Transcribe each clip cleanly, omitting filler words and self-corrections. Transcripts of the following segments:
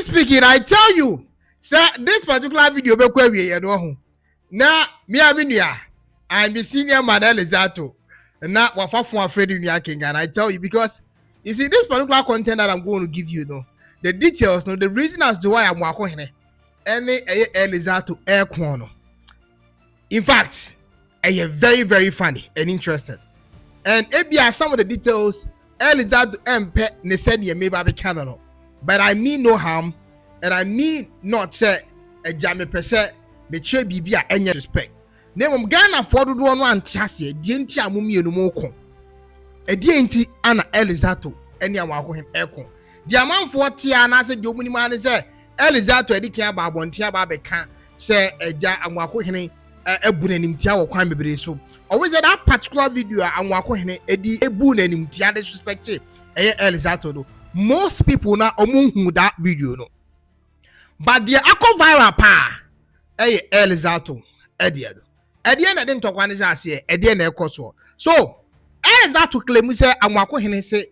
speaking, I tell you, sir, this particular video be kwe we ye no ho. Na me aminua, I'm the senior man Lizatto. Na wafafo afraid in K1ng Ghana. I tell you because you see this particular content that I'm going to give you the details, the reason as to why Amoakohene any Lizatto air corner. In fact, I am very, very funny and interested. And maybe some of the details Lizatto MP ne said ye may be canon. But I mean no harm, and I mean not say a jammy per se, but should be any respect. Name Ghana for the one chassis, DNT Amumi no more. A DNT Anna Lizatto, any Amoakohene echo. The amount for Tiana said, you man say Lizatto, Eddie Kaba, Bontia Babeca, say a ja Amoakohene. Ebunenim tia wo kwan bebre so always that particular video Amoakohene edi ebunenim tia disrespect Lizatto do most people na omunhu that video no but the akọ viral pa Lizatto edie na den tokwa ne say edie na ekoso so Lizatto claim say Amoakohene say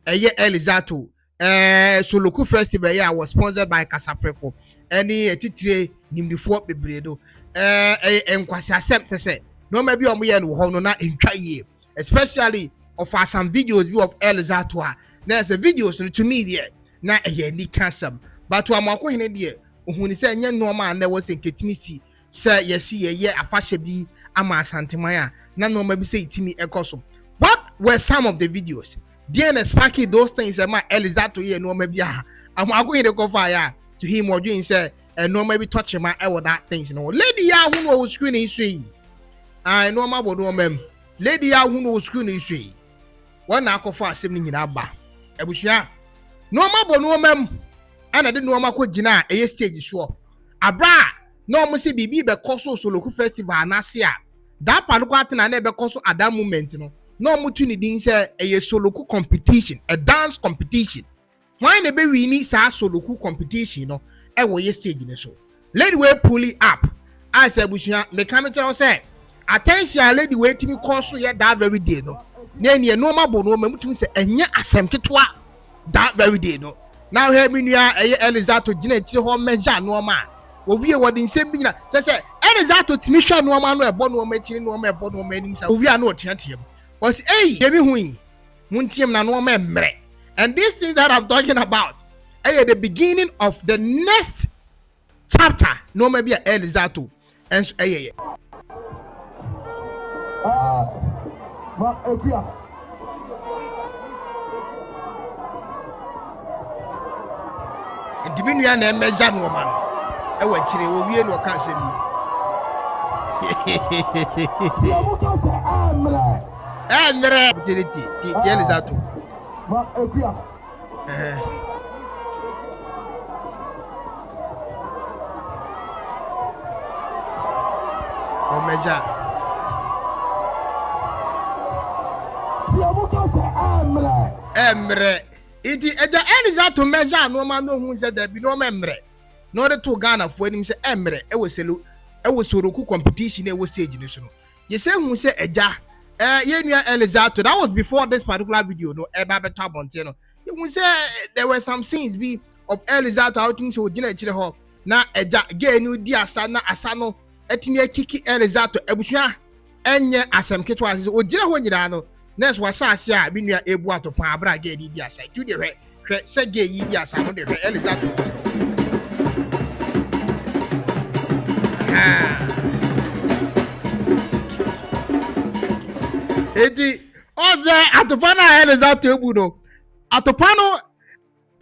Lizatto Soloku Festival was sponsored by Kasapreko any titire nimdifo bebre do enkwasi accept say no maybe omoye no ho no na entwa ye especially of some videos of Lizatto there's a videos to me there na ni kasam but to Amoakohene there ohuni say nya normal na was enketimi say yesi ye afahye bi ama Asante man na normal bi say itimi ekoso. What were some of the videos there sparky those things ma Lizatto ye normal bi Amoakohene go fire to him or doing say and no maybe touch him with that things lady ya who know screen is I know my bodo mem lady ya who know screen is one na akofo asem ni nyina ba ebusua no ma bono mem ana de no ma ko gina e stage so abra no mo se bibi be koso Soloku Festival anase a that part ko atena na be koso at that moment no mo tuni din say e Soloku competition a dance competition why na be wini sa Soloku competition no e wo ye stage ne so lady we pull it up I say bushia me come tell say attention lady we timi cause so ye that very day no na ne no ma bo no ma mutumi say enye asem ketwa that very day no now hear me nua Lizatto gina ti ho meja no ma owie wodi nsem bi gina say Lizatto timi hwa no ma no e bo no ma chiri no ma e bo no ma nim say owie na otiatem was ye mi hu yi muntiem na no ma emre and these things that I'm talking about at the beginning of the next chapter no maybe a Lizatto and diminu na meja no man e wa kire wo wie no kan semi amre ti Lizatto Omeja emre iti eja Lizatto meja no ma no hu se da bi no memre no de to Ghana fo anim se emre e wo Soloku competition e wo stage ni so no ye se hu se eja ye nua Lizatto that was before this particular video no e ba beto abonte no you hu se there were some scenes be of Lizatto outing so gina chire ho na eja ge ni di asa na asa no etimi akiki Lizatto ebusua enye asem ketwa ase o gina ho nyira no next wa saase a bi nua ebu atopan abra ge di asa tu de hwe se ge yi di asa no de hwe Lizatto edi oze atopana Lizatto ebu no atopano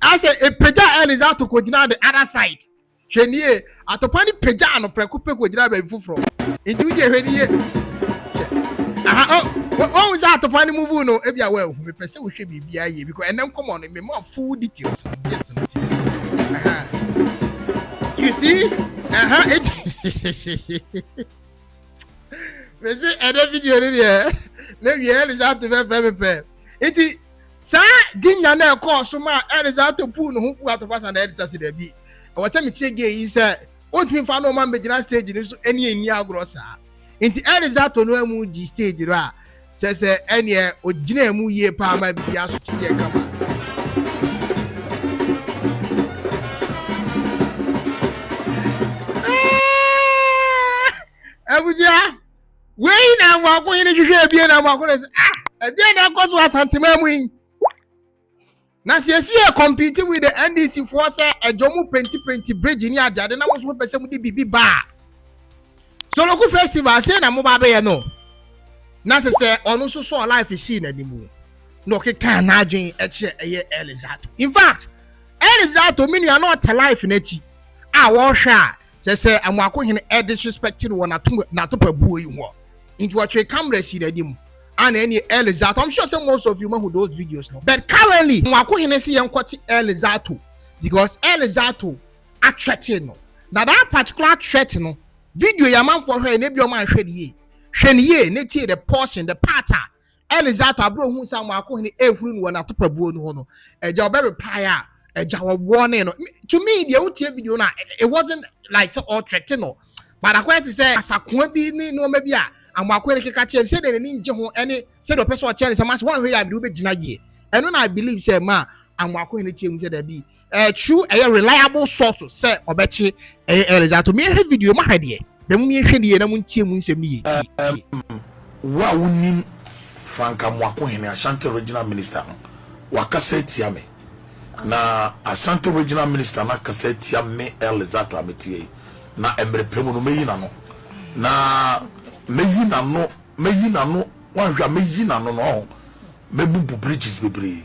ase e peja Lizatto ko gina the other side hwenie atopani peja no preko ko gina ba fufuro edi uje hwenie oh za atopani move no e bia we me pese wo hwe bibia ye because enem come on me more full details yes you see me see ede video ni there na wie Lizatto be pepe eti sa dinya na ekọ so ma Lizatto pu no hu pu atopasa na edisa se da bi o se me chege yi se o timi fa no ma megina stage ni so eni agro sa enti Lizatto no amu di stage ro a se eni o gina amu ye pa ma bia so ti ye kama bien Amoakohene say then na cause was Asante Mamu. Na see compete with the NDC for say ejomu penti bridge ni ade na wo so pese mu di bibi ba. So local festival say na mo ba be no. Na say onu so life see na nimu. No ke kan na adwen eche eye Lizatto. In fact, Lizatto mini are not life na chi. Wo hwa say Amoakohene disrespecting one na to pabuo yi ho. Into what we camera see na nimu. And any Lizatto, I'm sure some most of you know who those videos know. But currently, Amoakohene see yankwati Lizatto because Lizatto a threatening no. Now that particular threat no video yaman for her nebi o man hweniye ne tie the portion the pattern Lizatto abro hu sa Amoakohene ehuru no na topabuo no ho no eja obe reply eja wo warning no. To me the utie video na it wasn't like so all threatening no, but according to say asakwa bi ni no ma bi a Amoakohene keka che say de ni nje ho ene say the person che say mas one hwe ya bi be gina ye eno na I believe say ma Amoakohene che mu say da bi true a reliable source say obechi Lizatto me video ma hwede be mu me hwede na mu ntie mu nsem ye ti wa wonim Frank Amoakohene Ashanti Regional Minister wakasa tia me na Ashanti Regional Minister na kasa tia me Lizatto ametie na emre pemu no meyi na no na meyi na no wanhwa meyi na no no mebubu bridges bebre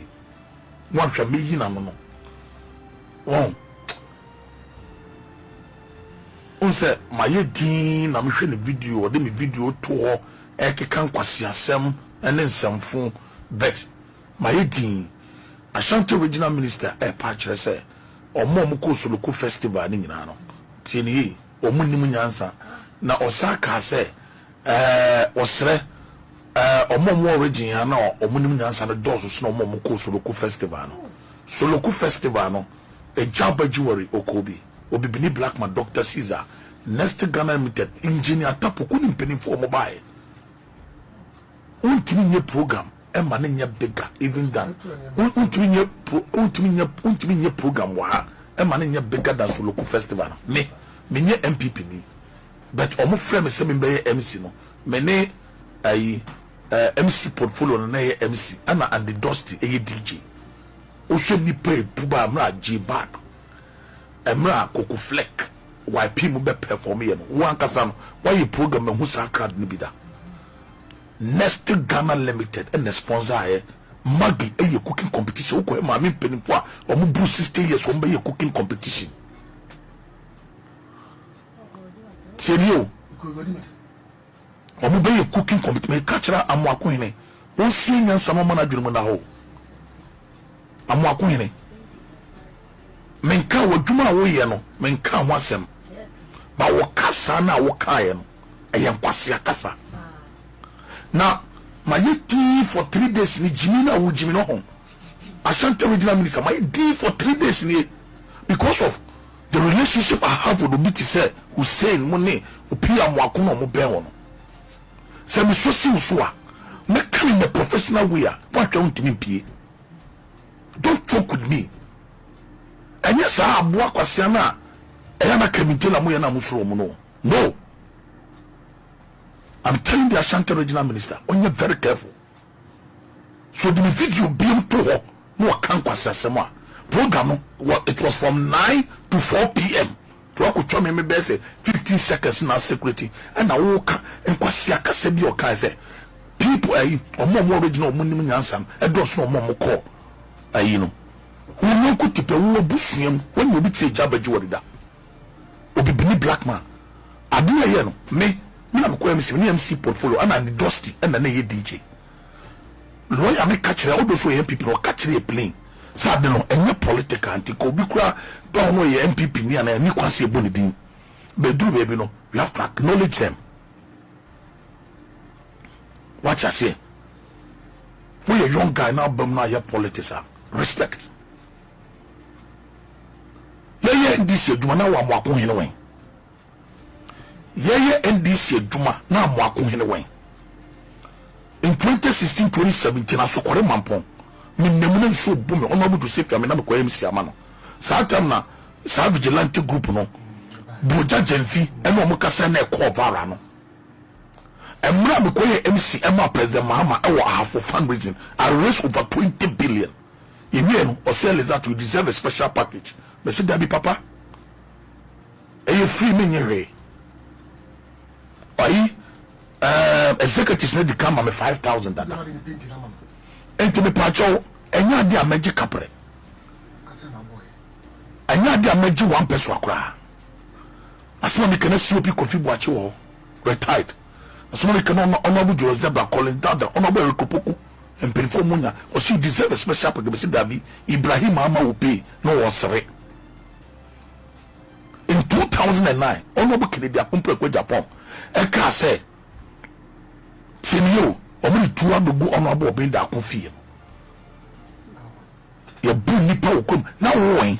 wanhwa meyi na no no unse maye din na mehwe ne video ode me video to ho ekeka nkwase asem ene nsemfo bet maye din Ashanti Regional Minister pa kire se omo ko Soloko festival ni nyina no tieni omunim nyansa na osaka se osre omo region na omunim nyansa na dozo so na omo ko Soloko festival no Soloko festival no ejabajiwari okobi obibini blackman Dr. Caesar next Ghana Limited engineer tapo kuni mpeni for mobile untimi nye program ema ne nye bigger even than untimi nye program wa ema ne nye bigger than Soloko festival me nye MPP ni but omo frame me se me be MC no me ne ayi MC portfolio na ye MC ana and the dusty eye DJ o so ni pay puba amra J bad emra koko fleck YP mu be perform ye no wan kasa no why program hu sacred ni bida next Ghana Limited and the sponsor here Maggie eye cooking competition o ko ma me penifo a omo bu 60 years o be cooking competition serio omo be cooking competition me catchera Amoakohene o su nyansa no mana dwurum na ho Amoakohene menka wadwuma wo ye no menka ho asem ba wo kasa na wo kae no eye nkwase akasa na mayeti for 3 days ni jimi na wo jimi no ho Ashanti Regional Minister mayeti for 3 days ni because of the relationship I have with Obiti say Hussein Mone Opia Amoakohene mo ben wo no se me so si uso a me kan in a professional way a what you want me pie don't joke with me anya sa aboa kwase na eya na committee na mo ye na musoro mo no I'm telling the Ashanti Regional Minister on you very careful so the video being to her no kan kwase asema program it was from 9 to 4 p.m. to akuchwa me be say 15 seconds na security and na wo ka nkwase akase bi o kan say people ayi omo original omunim nyansam edo so omo call ayi no wo ko tipe wo busuam when you be say jabaji worida obibini blackman adu ye no me na ko MC portfolio and the dusty and na ye DJ lawyer me catch her odo so ye people catch her plane sad no enye political anti ko bi kura ba no ye MPP ni na ni kwase ebo ni din be do baby no we have to acknowledge them what you say for a young guy now bam na your politics respect ye NDC adwuma na wa Amoakohene wen ye NDC adwuma na Amoakohene wen in 2016-2017 asokore mampon minnemune so bume ono budu se fiame na ko MC amano sa tam na sa vigilante group no boja jenfi eno mo kasa na ko vara no Emra me koye MC Emma President Mahama ewo half for fundraising. I raised over 20 billion. You know, or say Lizatto, you deserve a special package. Me say Daddy Papa. And you free me here. Why? Executives need to come on me 5,000 dada. And to me pacho, and you dia magic capre. And you dia magic 1 peso akra. Asma me can see opi Kofi Boachi retired. Asma me can honorable Julius Debra calling dada honorable Rikopoku and Penfo Munya. Or she deserve a special package. Dabi Ibrahim Mama will pay no was sorry. In 2009, honorable Kennedy Akumpe Japan, Eka say, Tinio, only 2 hours go honorable being that confused. Your boom nipa will come now. Why?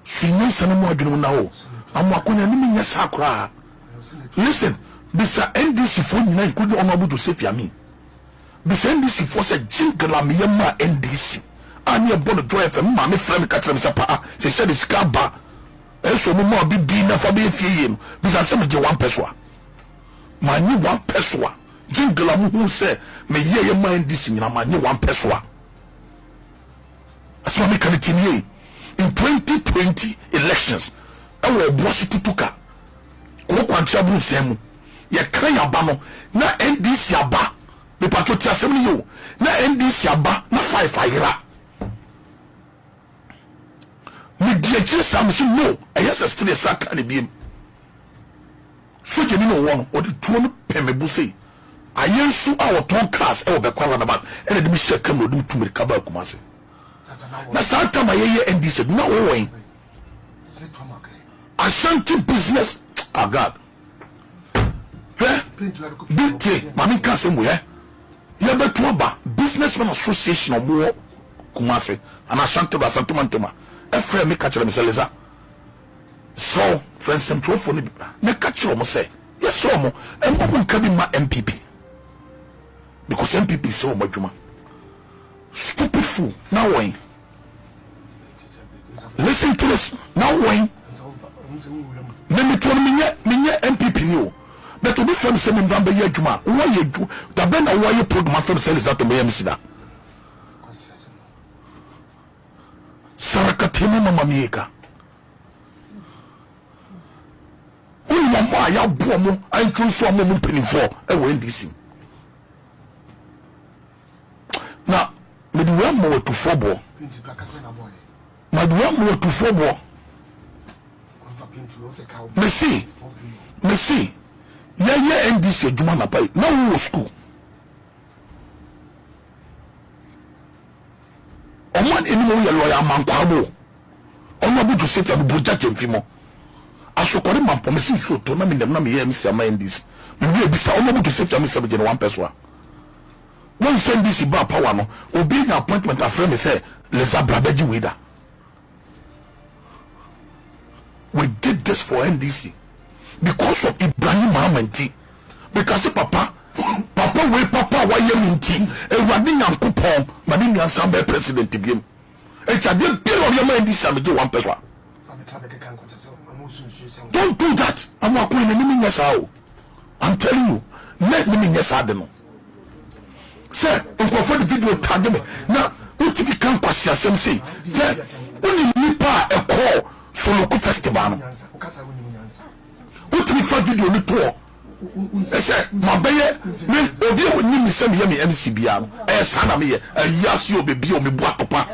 Swing some more do now. Amoakohene ni minya sakra. Listen, bisa NDC for you include honorable to save your me. Bisa NDC for say jingla me yama NDC. Ani ebono joy FM ma me frame ka kire me sapa se said the scaba eso mo ma bi di na fa be fie yem bisa se me je 1 peso ma ni 1 peso jingla mu hu se me ye ye ma NDC nyina ma ni 1 peso asma me kan tinye in 2020 elections ewo boss tutuka ko kwantia bru semu ye kan ya ba no na NDC aba me patroti asem ni yo na NDC aba na 5 ayira me die chire sam so no eyes still saka ne biem so je ni no won o de tuo no pemebo sei ayensu a woton cars e wo be kwala na ba e de mi sheka no dum tumiri kaba kumase na santa ma ye NDC na wo wen Ashanti business God BT mami ka se mo ye beto aba businessman association omo kumase ana Ashanti ba santuma efre me catch them say so friends some for ni me catch them say yes so mo and mo can be my MPP because MPP so much juma stupid fool now when listen to this now when me to me MPP ni but to be from say me ndamba ye juma wo ye ju da ben na wo ye program from say Lizatto me MC da Sarakatema mama mieka. Uni mama ya bomo antru so mo mpinifo e wo NDC. Na me do one more to football. Ma do one more to football. Messi. Ya NDC juma na pai. Na wo school. Oman enimo ye lawyer man kwamo onwa bu to set am boja chemfimo asokore man pomesi so to na me dem na me ye msi ama ndis me wi ebisa onwa bu to set am 7 1 peso won send this ba power no obi na appointment afre me say lesa brabeji weda we did this for NDC because of Ibrahim Mahamanti because papa we papa wa ye minti ewade nyankopon ma ni nyansan be president biem e chade billion ye ma ndi sameje 1 peso don't do that Amoakohene ni nyesa o I'm telling you let me nyesa de no say nkofo the video tag me na utiki kan kwasi asem say say oni nipa e call Soloko festival no utiki fa video ni to ese mabeye me obi o ni misem ye me MCBA no sana me ye ayasi obebi o me bu atopa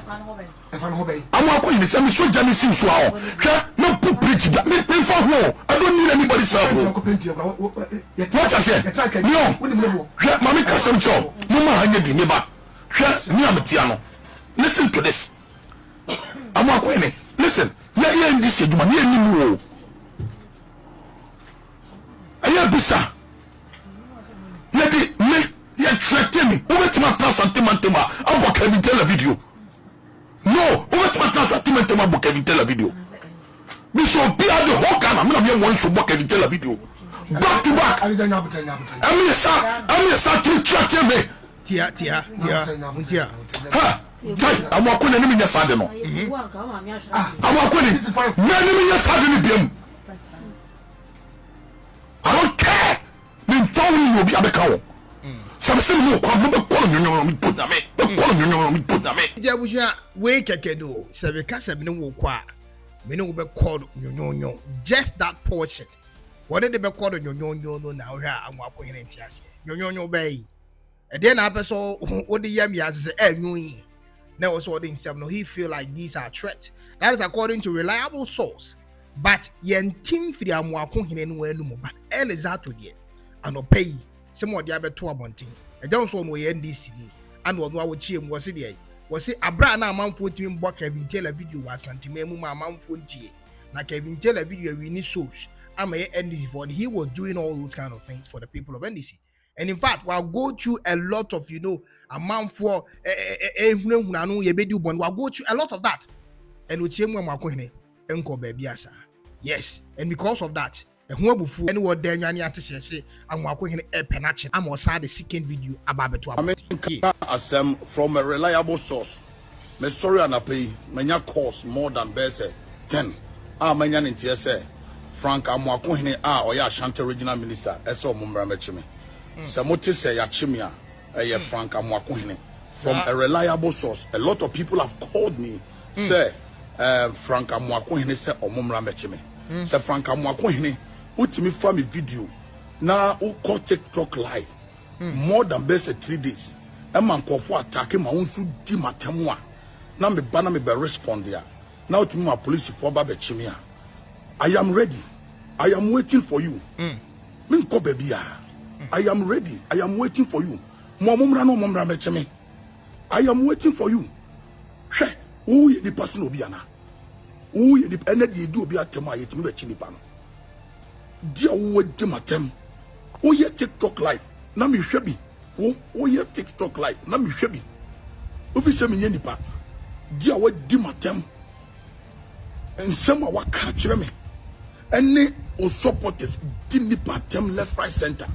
Amoakohene say me so jani sin so a hwe me pu preach me fa ho I don't need anybody serve what I say no hwe mami kasem cho mo ma hanye di me ba hwe me ametia no listen to this Amoakohene listen ye ndisi aduma ne animu o aya bisa yedi me ye trete me obetima ta santimentema abo Kevin tell a video no obetima ta santimentema abo Kevin tell a video biso bia de hokana me na me won so abo Kevin tell a video back to back I'm sa to trete me tia muntia ha jai Amoakohene ni me nyasa de no Amoakohene na ni me nyasa de ni biem I don't care. Me don't you be abeka. Some say no kwa mo be call nyonyo mi put na me. Be call nyonyo mi put na me. Jabusha we keke do. Se be ka se me no kwa. Me no be call nyonyo. Just that portion. What did they be call nyonyo no na hwa Amoakohene ntiase. Nyonyo be. E dey na person what the yam ya say nyonyi. Now also himself no he feel like these are threats. That is according to reliable source. But yen team for the Amoakohene no enu but Lizatto there and pay some of the other two abonting. A Johnson no NDC and what we chim was it was it abra na manfo team book K1ng video was Asante manfo tie. Na K1ng video we need shows. I'm a NDC for he was doing all those kind of things for the people of NDC. And in fact, we'll go through a lot of, a month for we'll go through a lot of that. And we change Amoakohene enko baby asa. Yes, and because of that, and what then you have to say, Amoakohene penachin. I'm also the second video about it. From a reliable source. Me sorry and I pay many cost more than best 10. Many in TSA. Frank Amoakohene or Ashanti Regional Minister. Eso mumbra mechime. Samote say yachimia Frank Amoakohene from a reliable source. A lot of people have called me say Frank Amoakohene say omumra mechime. Say Frank Amoakohene ultimi family video na u call TikTok live more than best 3 days. A man call for attacking my own su di matemwa. Na me bana me be respond there. Now ultimi my police for ba bechimia. I am ready. I am waiting for you. Min ko baby I am ready. I am waiting for you. I am waiting for you. Who is the person obiana? Who is the energy do be at my chimipano? Dear, who is matem? Oh, yeah, TikTok live. Nami shebi. Oh, yeah, TikTok live. Nami shebi. Officer Minyanipa. Dear, what dimatem? And some of what catch me. Any or supporters dimipatem left, right, center.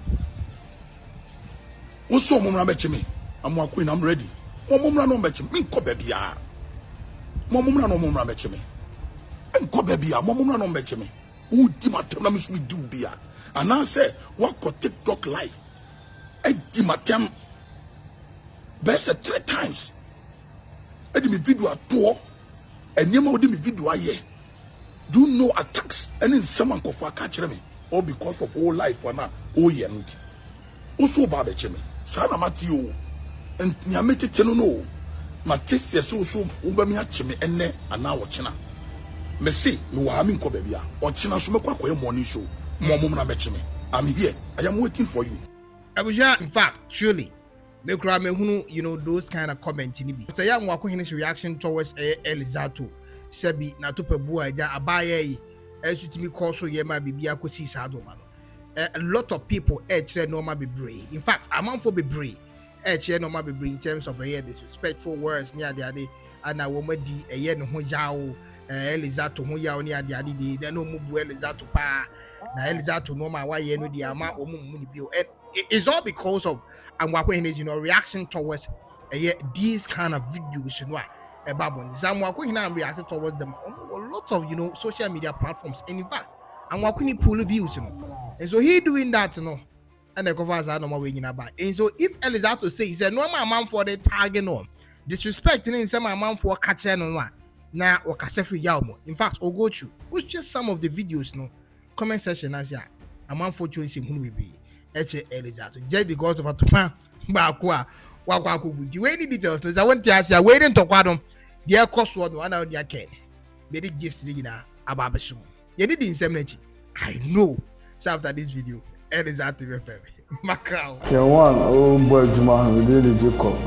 Also, Mumra Betchime, Amoakohene, I'm ready. Mumra no Betchime, Minko Babia. Mumra no Mumra Betchime. And Kobabia, Mumra no Betchime. Who Dimatem we do beer. And I say, what could TikTok live? I Dimatem best 3 times. I did me video at 2 and Yama did me video a year. Do no attacks and then someone could catch me. All because of all life for now. Oh, yeah. Also, Babechime. Sana Matthew and Yamete Tenono. Matis, yes, also Ubamiachime and ne and now China. Messi, no, I'm in Kobebia or China Sumako morning show. Momona Bechime. I'm here. I am waiting for you. I was in fact, surely. Those kind of comments in it. So, young Amoakohene's reaction towards Lizatto. Sebi na to pebua ja abaye as to me call so ye ma bibia ko si sa do ma no a lot of people chere normal be brave. In fact amount for be brave chere normal be brave in terms of disrespectful words near the ade and na wo ma di no ho yawo Lizatto ho yawo near the ade de no mu bu Lizatto pa na Lizatto no ma wa ye no di ama omu ni bio and it's all because of Amoakohene's reaction towards these kind of videos Amoakohene reacted towards them on a lot of social media platforms. And in fact, Amoakohene pull views, and so he doing that, and the covers are no more way about. And so if Lizatto say he said no man for the target no disrespecting in some amount for catching on one now or Kasefri Yaumo. In fact, or go through which just some of the videos comment section as ya amount for choosing who will be Lizatto just because of a tuma bakwa. The way the details is I want to ask you waiting to quadrum. Dear cost one out their can. Made it just about Bashum. You did insanity. I know. So after this video, Asante FM. Macau. K1 oh boy Juma we did Jacob.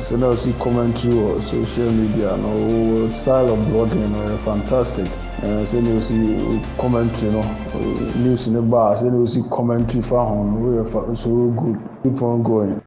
So now see commentary or social media no style of blogging fantastic. So you see commentary news in the bar, so you see commentary for home. We are so good. Keep on going.